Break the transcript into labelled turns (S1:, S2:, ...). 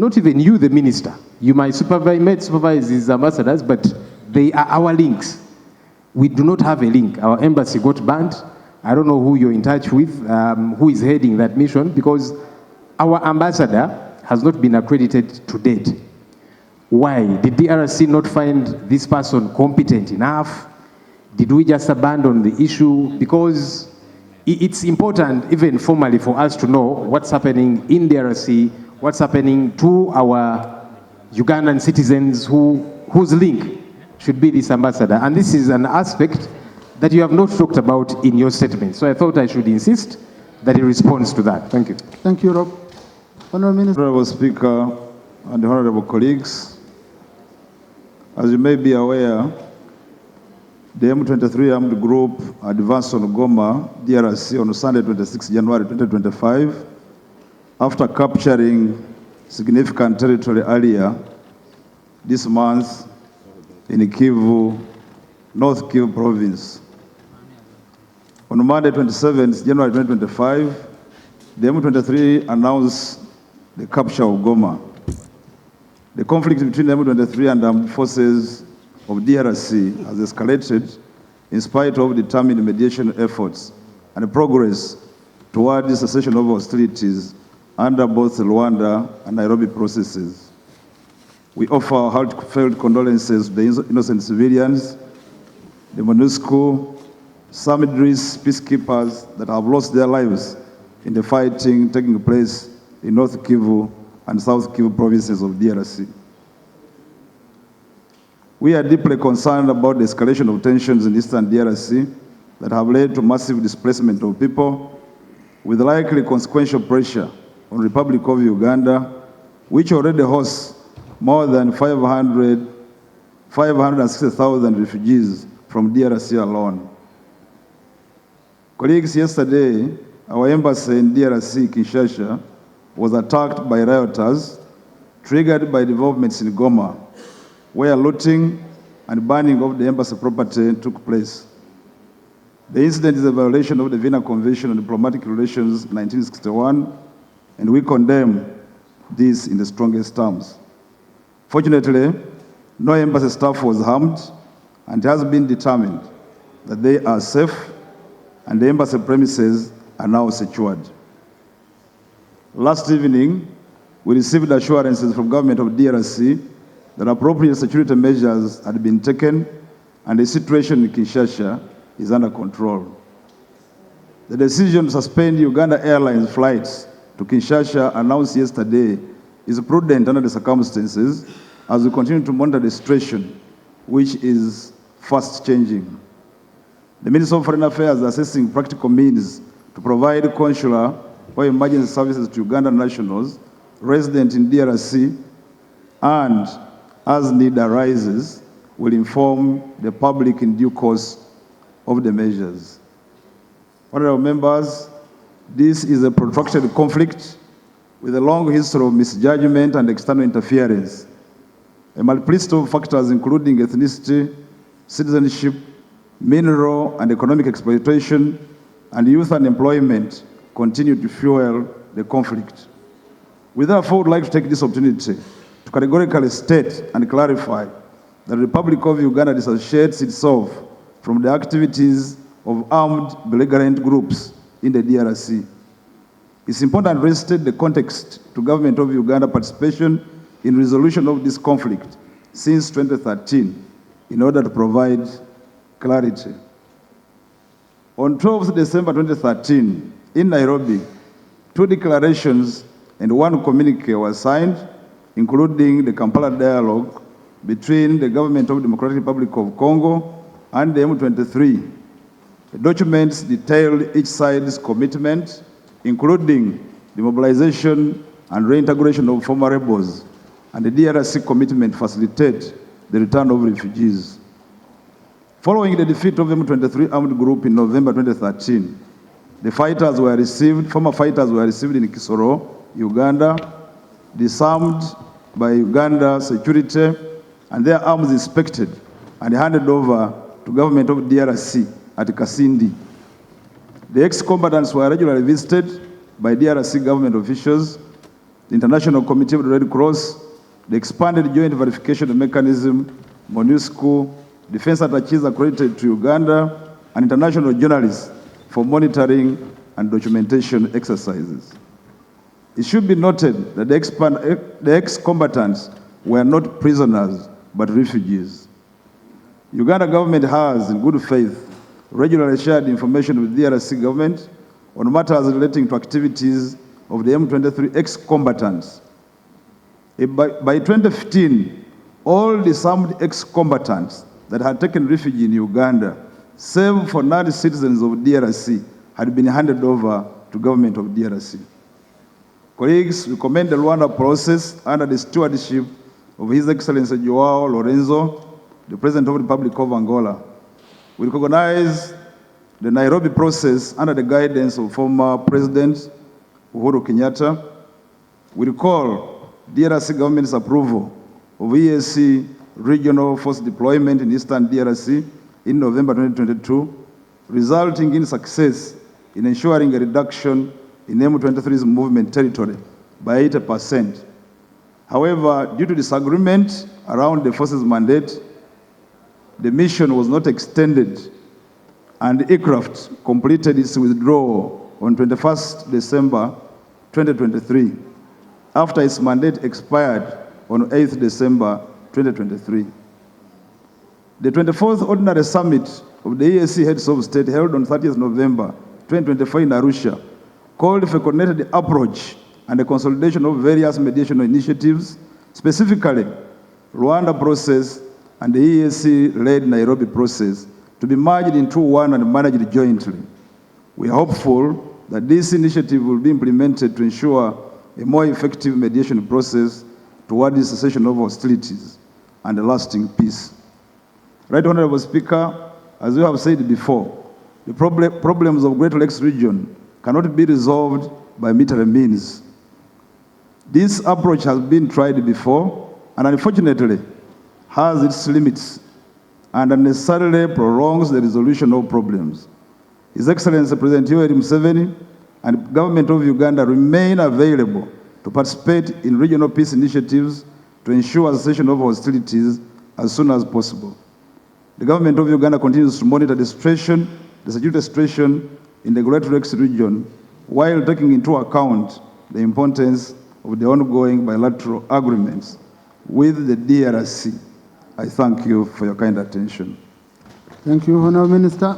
S1: Not even you, the minister. You might supervise these ambassadors, but they are our links. We do not have a link. Our embassy got banned. I don't know who you're in touch with, who is heading that mission, because our ambassador has not been accredited to date. Why? Did the DRC not find this person competent enough? Did we just abandon the issue? Because it's important, even formally, for us to know what's happening in the DRC, what's happening to our Ugandan citizens whose link should be this ambassador. And this is an aspect that you have not talked about in your statement. So I thought I should insist that he responds to that. Thank you.
S2: Thank you, Rob. Honourable Minister.
S3: Honourable Speaker and honourable colleagues, as you may be aware, the M23 armed group advanced on Goma, DRC on Sunday, 26 January 2025, after capturing significant territory earlier this month in Kivu, North Kivu province. On Monday, 27 January 2025, the M23 announced the capture of Goma. The conflict between the M23 and the armed forces of DRC has escalated in spite of determined mediation efforts and progress toward the cessation of hostilities under both Rwanda and Nairobi processes. We offer our heartfelt condolences to the innocent civilians, the MONUSCO, some Idris peacekeepers that have lost their lives in the fighting taking place in North Kivu and South Kivu provinces of DRC. We are deeply concerned about the escalation of tensions in eastern DRC that have led to massive displacement of people, with likely consequential pressure on the Republic of Uganda, which already hosts more than 560,000 refugees from DRC alone. Colleagues, yesterday, our embassy in DRC, Kinshasa, was attacked by rioters triggered by developments in Goma, where looting and burning of the embassy property took place. The incident is a violation of the Vienna Convention on Diplomatic Relations 1961, and we condemn this in the strongest terms. Fortunately, no embassy staff was harmed, and it has been determined that they are safe and the embassy premises are now secured. Last evening, we received assurances from government of DRC that appropriate security measures had been taken and the situation in Kinshasa is under control. The decision to suspend Uganda Airlines flights to Kinshasa announced yesterday is prudent under the circumstances as we continue to monitor the situation, which is fast changing. The Minister of Foreign Affairs is assessing practical means to provide consular or emergency services to Ugandan nationals resident in DRC, and as need arises, will inform the public in due course of the measures. Honourable members, this is a protracted conflict with a long history of misjudgment and external interference. A multiplicity of factors including ethnicity, citizenship, mineral and economic exploitation, and youth unemployment continue to fuel the conflict. We therefore would like to take this opportunity to categorically state and clarify that the Republic of Uganda dissociates itself from the activities of armed belligerent groups in the DRC. It's important to restate the context to government of Uganda participation in resolution of this conflict since 2013 in order to provide clarity. On 12 December 2013, in Nairobi, 2 declarations and 1 communique were signed, including the Kampala dialogue between the government of the Democratic Republic of Congo and the M23. The documents detailed each side's commitment, including the mobilization and reintegration of former rebels, and the DRC commitment to facilitate the return of refugees. Following the defeat of the M23 armed group in November 2013, the former fighters were received in Kisoro, Uganda, disarmed by Uganda security, and their arms inspected and handed over to government of DRC at Kasindi. The ex-combatants were regularly visited by DRC government officials, the International Committee of the Red Cross, the expanded joint verification mechanism, MONUSCO, defense attaches accredited to Uganda, and international journalists for monitoring and documentation exercises. It should be noted that the ex-combatants were not prisoners, but refugees. Uganda government has, in good faith, regularly shared information with the DRC government on matters relating to activities of the M23 ex-combatants. By 2015, all disarmed ex-combatants that had taken refuge in Uganda, save for non-citizens of DRC, had been handed over to government of DRC. Colleagues, we commend the Rwanda process under the stewardship of His Excellency Joao Lorenzo, the President of the Republic of Angola. We recognize the Nairobi process under the guidance of former President Uhuru Kenyatta. We recall DRC government's approval of EAC regional force deployment in Eastern DRC in November 2022, resulting in success in ensuring a reduction in M23's movement territory by 80%. However, due to disagreement around the force's mandate, the mission was not extended, and the aircraft completed its withdrawal on 21st December 2023, after its mandate expired on 8th December 2023. The 24th Ordinary Summit of the EAC Heads of State held on 30th November 2024 in Arusha called for a coordinated approach and the consolidation of various mediation initiatives, specifically Rwanda process and the EAC-led Nairobi process, to be merged into one and managed jointly. We are hopeful that this initiative will be implemented to ensure a more effective mediation process toward the cessation of hostilities and a lasting peace. Right Honorable Speaker, as we have said before, the problems of Great Lakes region cannot be resolved by military means. This approach has been tried before and unfortunately has its limits and unnecessarily prolongs the resolution of problems. His Excellency President Yoweri Museveni and the government of Uganda remain available to participate in regional peace initiatives to ensure a cessation of hostilities as soon as possible. The government of Uganda continues to monitor the security situation in the Great Lakes region while taking into account the importance of the ongoing bilateral agreements with the DRC. I thank you for your kind attention.
S2: Thank you, Honourable Minister.